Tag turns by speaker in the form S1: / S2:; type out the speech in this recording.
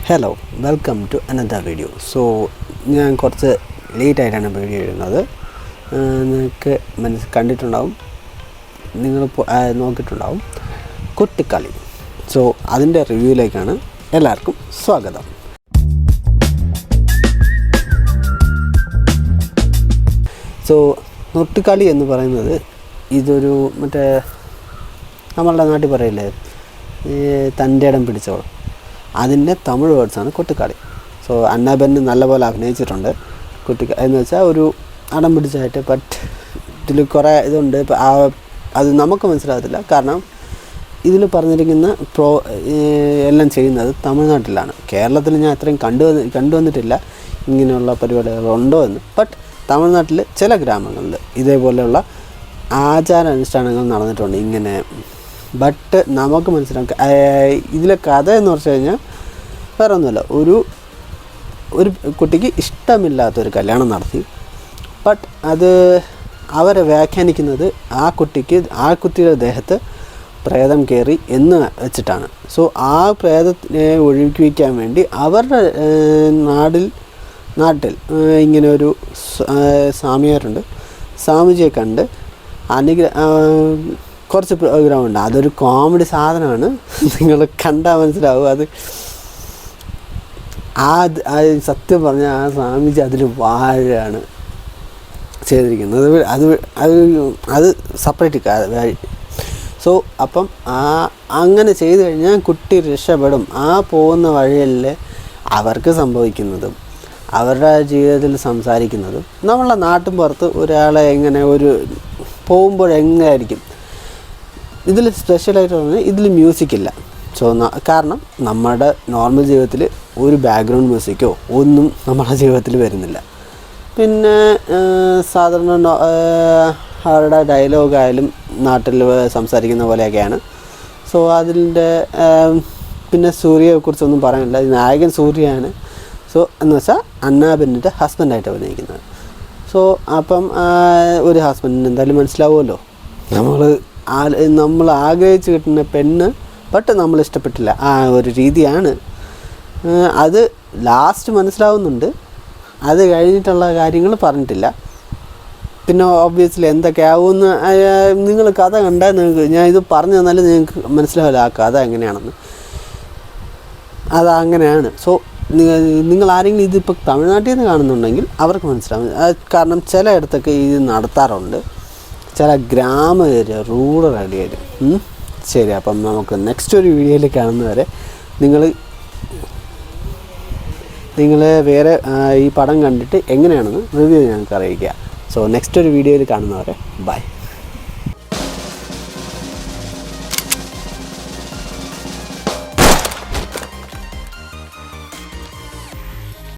S1: Hello, welcome to another video. ഞാൻ കുറച്ച് ലേറ്റായിട്ടാണ് video ഇടുന്നത്. നിങ്ങൾക്ക് കണ്ടിട്ടുണ്ടാവും, നിങ്ങൾ നോക്കിയിട്ടുണ്ടാവും കുട്ടിക്കളി. അതിൻ്റെ റിവ്യൂയിലേക്കാണ് എല്ലാവർക്കും സ്വാഗതം. കുട്ടിക്കളി എന്ന് പറയുന്നത് ഇതൊരു നമ്മളുടെ നാട്ടിൽ പറയില്ലേ, തൻ്റെ ഇടം പിടിച്ചോൾ, അതിൻ്റെ തമിഴ് വേർഡ്സാണ് കുട്ടിക്കളി. അന്നാബെന്ന് നല്ലപോലെ അഭിനയിച്ചിട്ടുണ്ട്. എന്ന് വെച്ചാൽ ഒരു അടം പിടിച്ചായിട്ട്, ബട്ട് ഇതിൽ കുറേ ഇതുണ്ട്. അത് നമുക്ക് മനസ്സിലാകത്തില്ല, കാരണം ഇതിൽ പറഞ്ഞിരിക്കുന്ന എല്ലാം ചെയ്യുന്നത് തമിഴ്നാട്ടിലാണ്. കേരളത്തിൽ ഞാൻ അത്രയും കണ്ടുവന്നിട്ടില്ല ഇങ്ങനെയുള്ള പരിപാടികളുണ്ടോ എന്ന്. ബട്ട് തമിഴ്നാട്ടിൽ ചില ഗ്രാമങ്ങളിൽ ഇതേപോലെയുള്ള ആചാരാനുഷ്ഠാനങ്ങൾ നടന്നിട്ടുണ്ട് ഇങ്ങനെ. ബട്ട് നമുക്ക് മനസ്സിലാക്കാം, ഇതിലെ കഥ എന്ന് പറഞ്ഞു കഴിഞ്ഞാൽ വേറെ ഒന്നുമില്ല. ഒരു കുട്ടിക്ക് ഇഷ്ടമില്ലാത്തൊരു കല്യാണം നടത്തി. ബട്ട് അത് അവരെ വ്യാഖ്യാനിക്കുന്നത് ആ കുട്ടിയുടെ ദേഹത്ത് പ്രേതം കയറി എന്ന് വെച്ചിട്ടാണ്. ആ പ്രേതത്തിനെ ഒഴിപ്പിക്കാൻ വേണ്ടി അവരുടെ നാട്ടിൽ ഇങ്ങനെ ഒരു സ്വാമിയാരുണ്ട്. സ്വാമിജിയെ കണ്ട് കുറച്ച് പ്രോഗ്രാമുണ്ട്. അതൊരു കോമഡി സാധനമാണ്, നിങ്ങൾ കണ്ടാൽ മനസ്സിലാവും. അത് സത്യം പറഞ്ഞാൽ ആ സ്വാമിജി അതിൽ വാഴയാണ് ചെയ്തിരിക്കുന്നത്. അത് സെപ്പറേറ്റ്. അപ്പം അങ്ങനെ ചെയ്തു കഴിഞ്ഞാൽ കുട്ടി രക്ഷപ്പെടും. പോകുന്ന വഴിയല്ലേ അവർക്ക് സംഭവിക്കുന്നതും അവരുടെ ജീവിതത്തിൽ സംസാരിക്കുന്നതും. നമ്മളെ നാട്ടിൻ പുറത്ത് ഒരാളെ എങ്ങനെ പോകുമ്പോഴെങ്ങനെയായിരിക്കും. ഇതിൽ സ്പെഷ്യലായിട്ട് പറഞ്ഞാൽ ഇതിൽ മ്യൂസിക്കില്ല. കാരണം നമ്മുടെ നോർമൽ ജീവിതത്തിൽ ഒരു ബാക്ക്ഗ്രൗണ്ട് മ്യൂസിക്കോ ഒന്നും നമ്മുടെ ജീവിതത്തിൽ വരുന്നില്ല. പിന്നെ സാധാരണ അവരുടെ ഡയലോഗായാലും നാട്ടിൽ സംസാരിക്കുന്ന പോലെയൊക്കെയാണ്. അതിൻ്റെ പിന്നെ സൂര്യയെക്കുറിച്ചൊന്നും പറയാനില്ല. നായകൻ സൂര്യയാണ്. എന്ന് വെച്ചാൽ അന്നാബെന്നിൻ്റെ ഹസ്ബൻഡായിട്ട് അഭിനയിക്കുന്നത്. അപ്പം ഒരു ഹസ്ബൻഡിന് എന്തായാലും മനസ്സിലാവുമല്ലോ, നമ്മൾ ആഗ്രഹിച്ച് കിട്ടുന്ന പെണ്ണ്, ബട്ട് നമ്മൾ ഇഷ്ടപ്പെട്ടില്ല, ഒരു രീതിയാണ്. അത് ലാസ്റ്റ് മനസ്സിലാവുന്നുണ്ട്. അത് കഴിഞ്ഞിട്ടുള്ള കാര്യങ്ങൾ പറഞ്ഞിട്ടില്ല. പിന്നെ ഓബ്വിയസ്ലി എന്തൊക്കെയാവുമെന്ന് നിങ്ങൾ കഥ കണ്ടാൽ നിങ്ങൾക്ക്, ഞാൻ ഇത് പറഞ്ഞു തന്നാലും നിങ്ങൾക്ക് മനസ്സിലാവില്ല ആ കഥ എങ്ങനെയാണെന്ന്. അതങ്ങനെയാണ്. നിങ്ങൾ ആരെങ്കിലും ഇതിപ്പോൾ തമിഴ്നാട്ടിൽ നിന്ന് കാണുന്നുണ്ടെങ്കിൽ അവർക്ക് മനസ്സിലാവും. കാരണം ചിലയിടത്തൊക്കെ ഇത് നടത്താറുണ്ട്, ചില ഗ്രാമ ഏരിയ, റൂറൽ ഏരിയയിൽ. ശരി, അപ്പം നമുക്ക് നെക്സ്റ്റ് ഒരു വീഡിയോയിൽ കാണുന്നവരെ നിങ്ങൾ വേറെ ഈ പടം കണ്ടിട്ട് എങ്ങനെയാണെന്ന് റിവ്യൂ ഞങ്ങൾക്ക് അറിയിക്കുക. നെക്സ്റ്റ് ഒരു വീഡിയോയിൽ കാണുന്നവരെ ബൈ.